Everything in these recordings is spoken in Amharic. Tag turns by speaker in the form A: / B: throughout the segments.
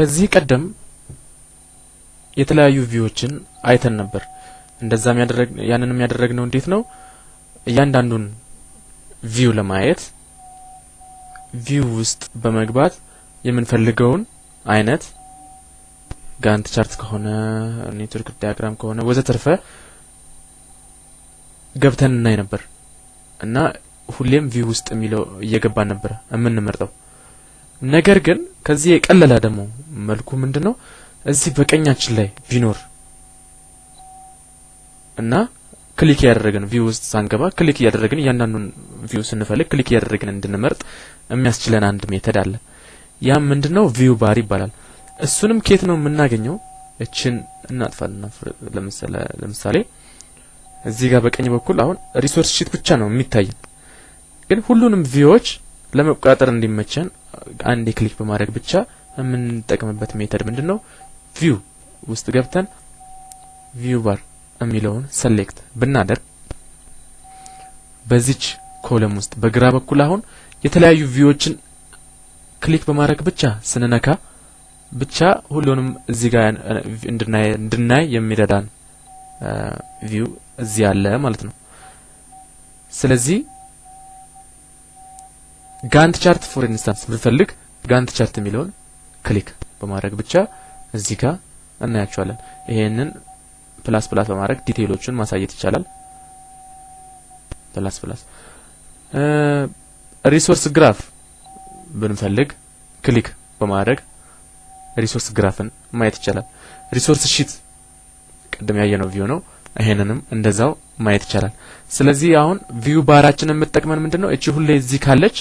A: ከዚህ ቀደም የተለያዩ ቪዎችን አይተን ነበር እንደዛም ያንንም ያደረግነው እንዴት ነው እያንዳንዱን ቪው ለማየት ቪው ውስጥ በመግባት የምንፈልገውን አይነት ጋንት ቻርት ከሆነ ኔትወርክ ዲያግራም ከሆነ ወዘተርፈ ገብተን እናይ ነበር እና ሁሌም ቪው ውስጥ የሚለው እየገባን ነበር የምንመርጠው ነገር ግን ከዚህ የቀለለ ደግሞ መልኩ ምንድነው እዚህ በቀኛችን ላይ ቢኖር እና ክሊክ ያደረግን ቪው ውስጥ ሳንገባ ክሊክ ያደረግን እያንዳንዱን ቪው ስንፈልግ ክሊክ ያደረግን እንድንመርጥ የሚያስችለን አንድ ሜተድ አለ ያ ምንድነው ቪው ባር ይባላል እሱንም ከየት ነው የምናገኘው እቺን እናጥፋልና ለምሳሌ እዚህ ጋር በቀኝ በኩል አሁን ሪሶርስ ሺት ብቻ ነው የሚታይ ግን ሁሉንም ቪዎች ለመቆጣጠር እንዲመቸን አንድ ክሊክ በማድረግ ብቻ የምንጠቀምበት ሜተድ ምንድነው ቪው ውስጥ ገብተን ቪው ባር የሚለውን ሴሌክት ብናደርግ በዚች ኮለም ውስጥ በግራ በኩል አሁን የተለያዩ ቪዎችን ክሊክ በማድረግ ብቻ ስንነካ ብቻ ሁሉንም እዚህ ጋር እንድናይ የሚረዳን ቪው እዚህ አለ ማለት ነው ስለዚህ ጋንት ቻርት ፎር ኢንስታንስ ብንፈልግ ጋንት ቻርት የሚለውን ክሊክ በማድረግ ብቻ እዚህ ጋር እናያቸዋለን ይሄንን ፕላስ በማድረግ ዲቴይሎቹን ማሳየት ይቻላል ፕላስ ሪሶርስ ግራፍ ብንፈልግ ክሊክ በማድረግ ሪሶርስ ግራፍን ማየት ይቻላል ሪሶርስ ሺት ቀደም ያየነው ቪው ነው ይሄንንም እንደዛው ማየት ይቻላል ስለዚህ አሁን ቪው ባራችንን መጠቀመን ምንድነው እቺ ሁሌ እዚህ ካለች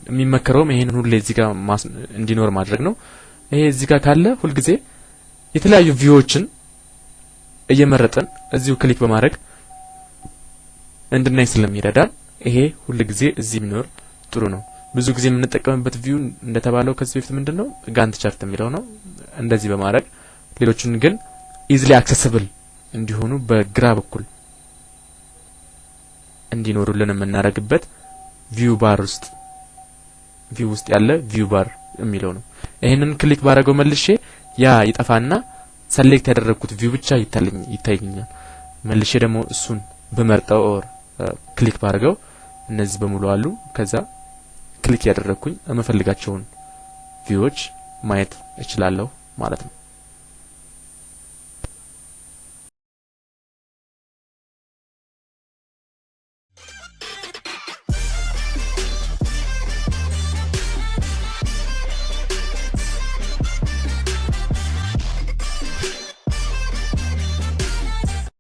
A: የሚመከረውም ይሄንን ሁሌ እዚህ ጋር እንዲኖር ማድረግ ነው ይሄ እዚህ ጋር ካለ ሁሉ ጊዜ የተለያዩ ቪዎችን እየመረጠን እዚሁ ክሊክ በማድረግ እንድናይ ስለሚረዳን ይሄ ሁሉ ጊዜ እዚህ ቢኖር ጥሩ ነው ብዙ ጊዜ የምንጠቀምበት ቪው እንደተባለው ከዚህ በፊት ምንድነው ጋንት ቻርት የሚለው ነው እንደዚህ በማድረግ ሌሎችን ግን ኢዚሊ አክሰሲብል እንዲሆኑ በግራ በኩል እንዲኖሩልን የምናደርግበት ቪው ውስጥ ያለ ቪው ባር የሚለው ነው ይሄንን ክሊክ ባረገው መልሼ ያ ይጠፋና ሴሌክት ያደረኩት ቪው ብቻ ይታየኛል መልሼ ደግሞ እሱን በመርጠው ኦር ክሊክ ባረገው እነዚህ በሙሉ አሉ ከዛ ክሊክ ያደረኩኝ የምፈልጋቸውን ቪዎች ማየት እችላለሁ ማለት ነው